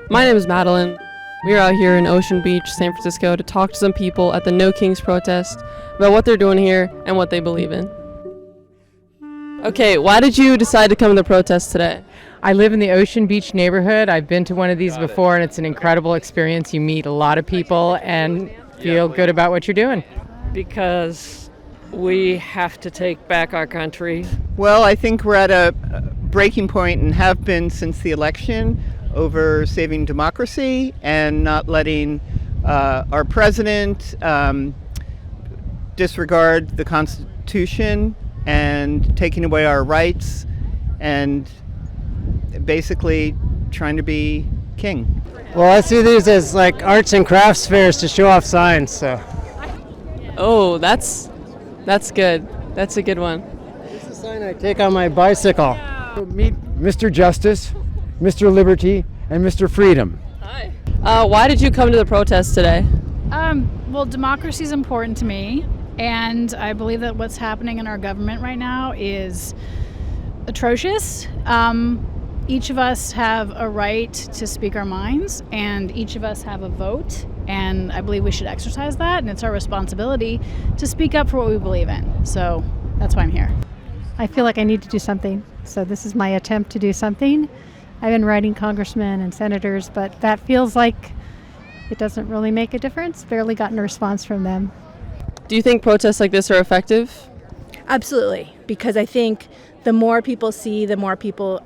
My name is Madeline. We're out here in Ocean Beach, San Francisco, to talk to some people at the No Kings protest about what they're doing here and what they believe in. Okay, why did you decide to come to the protest today? I live in the Ocean Beach neighborhood. I've been to one of these before, and it's an incredible experience. You meet a lot of people and feel good about what you're doing. Because we have to take back our country. Well, I think we're at a breaking point and have been since the election over saving democracy and not letting our president disregard the Constitution and taking away our rights and basically trying to be king. Well, I see these as like arts and crafts fairs to show off signs, so. Oh, that's good. That's a good one. This is a sign I take on my bicycle. Meet Mr. Justice, Mr. Liberty, and Mr. Freedom. Hi. Why did you come to the protest today? Well, democracy is important to me, and I believe that what's happening in our government right now is atrocious. Each of us have a right to speak our minds, and each of us have a vote, and I believe we should exercise that, and it's our responsibility to speak up for what we believe in. So that's why I'm here. I feel like I need to do something, so this is my attempt to do something. I've been writing congressmen and senators, but that feels like it doesn't really make a difference. Barely gotten a response from them. Do you think protests like this are effective? Absolutely, because I think the more people see people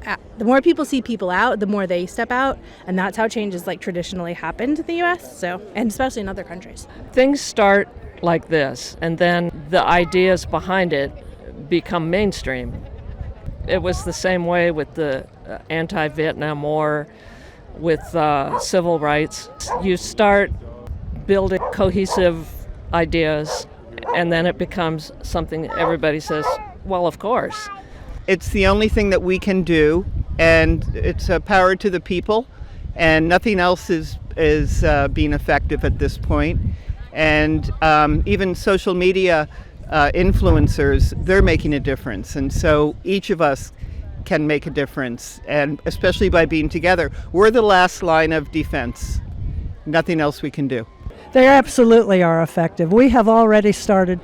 out, the more they step out, and that's how changes like traditionally happened in the U.S. So, and especially in other countries. Things start like this, and then the ideas behind it become mainstream. It was the same way with the anti-Vietnam War, with civil rights. You start building cohesive ideas, and then it becomes something everybody says, well, of course. It's the only thing that we can do, and it's a power to the people, and nothing else is being effective at this point. And even social media influencers, they're making a difference, and so each of us can make a difference, and especially by being together. We're the last line of defense. Nothing else we can do. They absolutely are effective. We have already started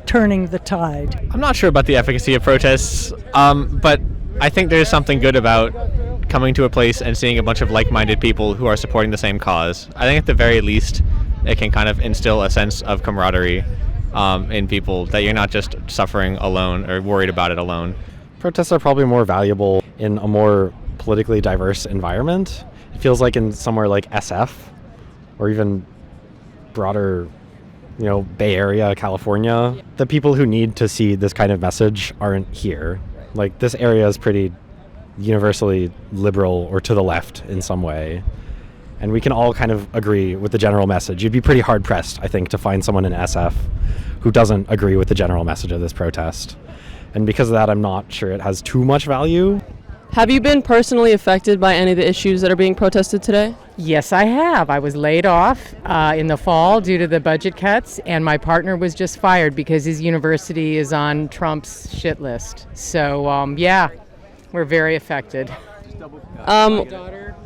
turning the tide. I'm not sure about the efficacy of protests, but I think there's something good about coming to a place and seeing a bunch of like-minded people who are supporting the same cause. I think at the very least it can kind of instill a sense of camaraderie in people, that you're not just suffering alone or worried about it alone. Protests are probably more valuable in a more politically diverse environment. It feels like in somewhere like SF or even broader, Bay Area, California, the people who need to see this kind of message aren't here. Like, this area is pretty universally liberal or to the left in some way. And we can all kind of agree with the general message. You'd be pretty hard-pressed, I think, to find someone in SF who doesn't agree with the general message of this protest. And because of that, I'm not sure it has too much value. Have you been personally affected by any of the issues that are being protested today? Yes, I have. I was laid off in the fall due to the budget cuts, and my partner was just fired because his university is on Trump's shit list. So, yeah, we're very affected. My daughter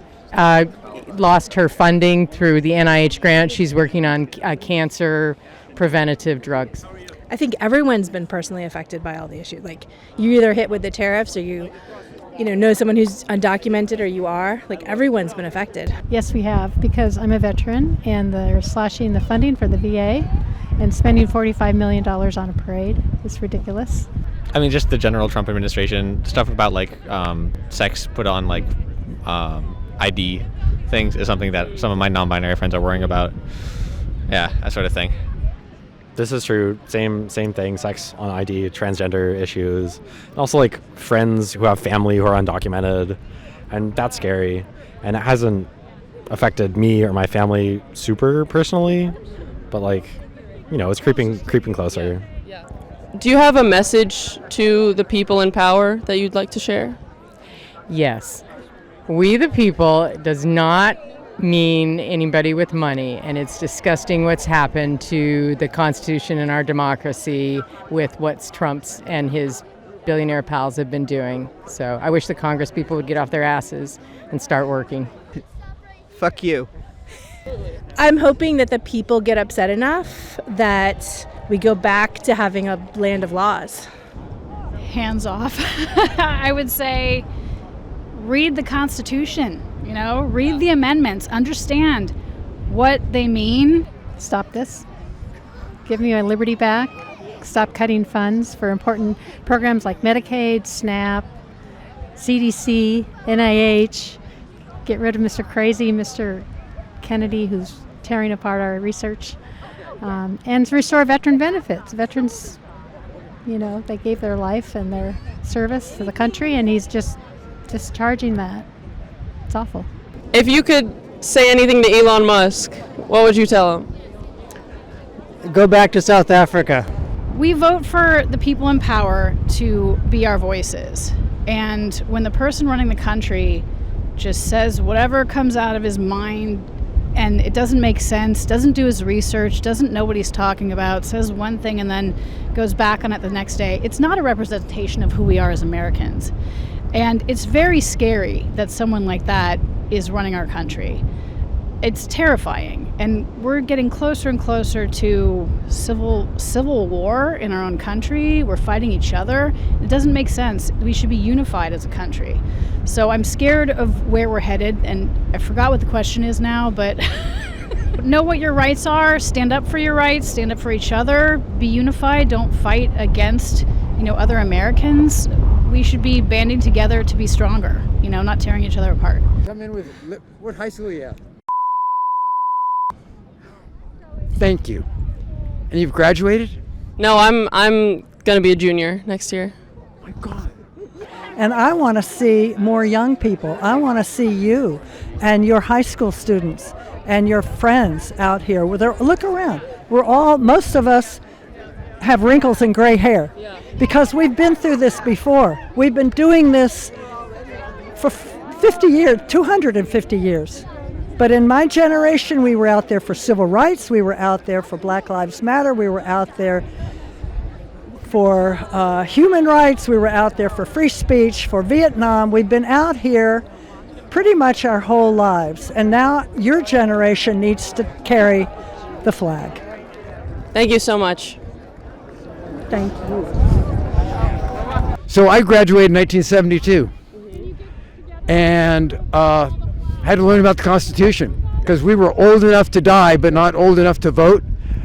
lost her funding through the NIH grant. She's working on cancer preventative drugs. I think everyone's been personally affected by all the issues. Like, you either hit with the tariffs or you know someone who's undocumented, or you are. Like, everyone's been affected. Yes, we have, because I'm a veteran, and they're slashing the funding for the VA and spending $45 million on a parade. It's ridiculous. I mean, just the general Trump administration, stuff about like sex put on like ID things is something that some of my non-binary friends are worrying about. Yeah, that sort of thing. This is true. Same thing. Sex on ID, transgender issues, and also like friends who have family who are undocumented, and that's scary. And it hasn't affected me or my family super personally, but it's creeping closer. Do you have a message to the people in power that you'd like to share? Yes. We the people does not mean anybody with money, and it's disgusting what's happened to the Constitution and our democracy with what Trump's and his billionaire pals have been doing. So I wish the Congress people would get off their asses and start working. fuck you. I'm hoping that the people get upset enough that we go back to having a land of laws. Hands off. I would say read the Constitution, read the amendments, understand what they mean. Stop this. Give me my liberty back. Stop cutting funds for important programs like Medicaid, SNAP, CDC, NIH. Get rid of Mr. Crazy, Mr. Kennedy, who's tearing apart our research. And restore veteran benefits. Veterans, they gave their life and their service to the country, and he's just discharging that. It's awful. If you could say anything to Elon Musk, what would you tell him? Go back to South Africa. We vote for the people in power to be our voices. And when the person running the country just says whatever comes out of his mind and it doesn't make sense, doesn't do his research, doesn't know what he's talking about, says one thing and then goes back on it the next day, it's not a representation of who we are as Americans. And it's very scary that someone like that is running our country. It's terrifying, and we're getting closer and closer to civil war in our own country. We're fighting each other. It doesn't make sense. We should be unified as a country. So I'm scared of where we're headed, and I forgot what the question is now, but know what your rights are, stand up for your rights, stand up for each other, be unified, don't fight against, other Americans. We should be banding together to be stronger, not tearing each other apart. Come in with, what high school are you at? Thank you. And you've graduated? No, I'm gonna be a junior next year. Oh my God. And I want to see more young people. I want to see you and your high school students and your friends out here. Look around. Most of us have wrinkles and gray hair because we've been through this before. We've been doing this for 50 years, 250 years. But in my generation, we were out there for civil rights. We were out there for Black Lives Matter. We were out there for human rights. We were out there for free speech, for Vietnam. We've been out here pretty much our whole lives. And now your generation needs to carry the flag. Thank you so much. Thank you. So I graduated in 1972 and had to learn about the Constitution because we were old enough to die but not old enough to vote.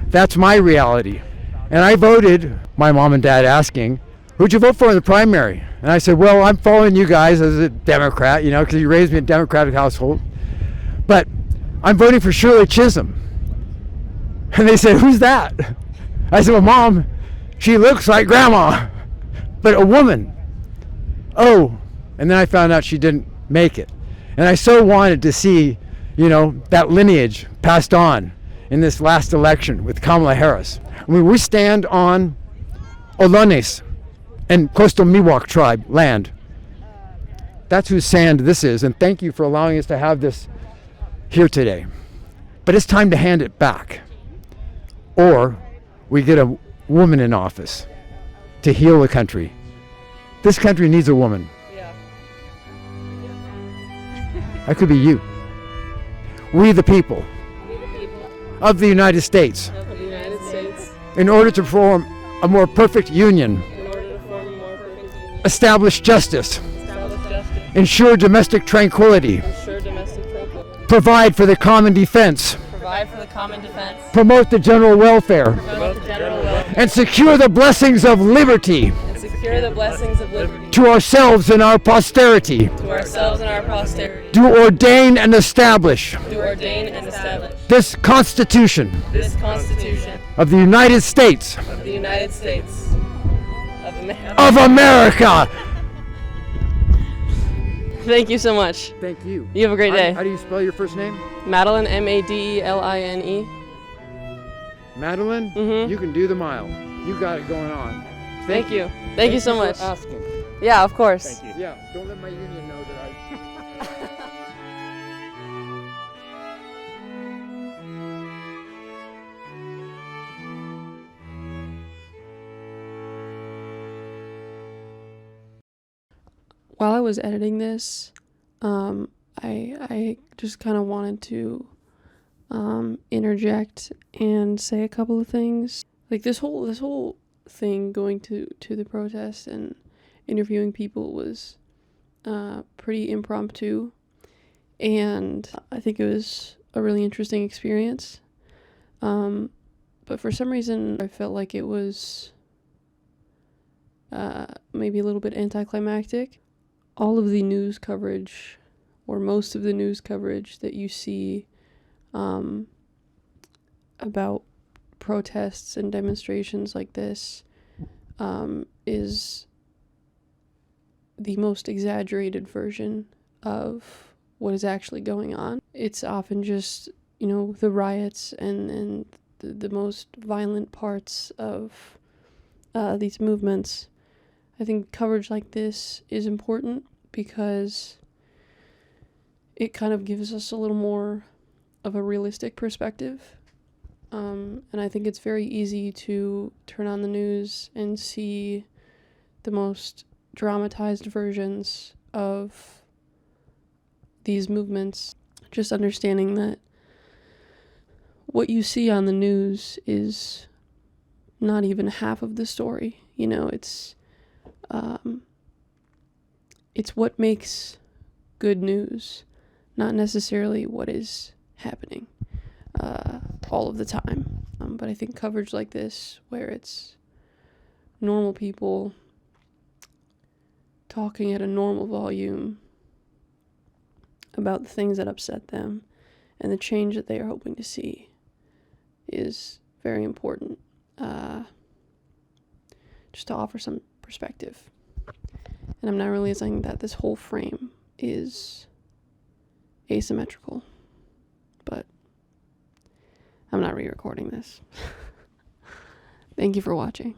That's my reality. And I voted, my mom and dad asking, who'd you vote for in the primary? And I said, well, I'm following you guys as a Democrat, because you raised me in a Democratic household. But I'm voting for Shirley Chisholm. And they said, who's that? I said, well, Mom, she looks like Grandma, but a woman. Oh, and then I found out she didn't make it. And I so wanted to see, that lineage passed on in this last election with Kamala Harris. I mean, we stand on Ohlone and coastal Miwok tribe land. That's whose sand this is, and thank you for allowing us to have this here today. But it's time to hand it back. Or we get a woman in office to heal the country. This country needs a woman. That could be you. We the people of the United States. In order to form a more perfect union. Establish justice. Ensure domestic tranquility. Provide for the common defense. Promote the general welfare. And secure the blessings of liberty. To ourselves and our posterity. Do ordain and establish. This Constitution. Of the United States. Of America. Thank you so much. Thank you. You have a great day. How do you spell your first name? Madeline, Madeline. Madeline? Mm-hmm. You can do the mile. You got it going on. Thank you. Thank you so much. For asking. Yeah, of course. Thank you. Yeah, don't let my union know that I... While I was editing this, I just kind of wanted to interject and say a couple of things. Like this whole thing going to the protest and interviewing people was pretty impromptu, and I think it was a really interesting experience. But for some reason, I felt like it was maybe a little bit anticlimactic. All of the news coverage, or most of the news coverage that you see about protests and demonstrations like this is the most exaggerated version of what is actually going on. It's often just, the riots and the most violent parts of these movements. I think coverage like this is important because it kind of gives us a little more of a realistic perspective. And I think it's very easy to turn on the news and see the most dramatized versions of these movements. Just understanding that what you see on the news is not even half of the story. It's what makes good news, not necessarily what is happening all of the time. But I think coverage like this, where it's normal people talking at a normal volume about the things that upset them and the change that they are hoping to see, is very important, just to offer some perspective. And I'm not realizing that this whole frame is asymmetrical, but I'm not re-recording this. Thank you for watching.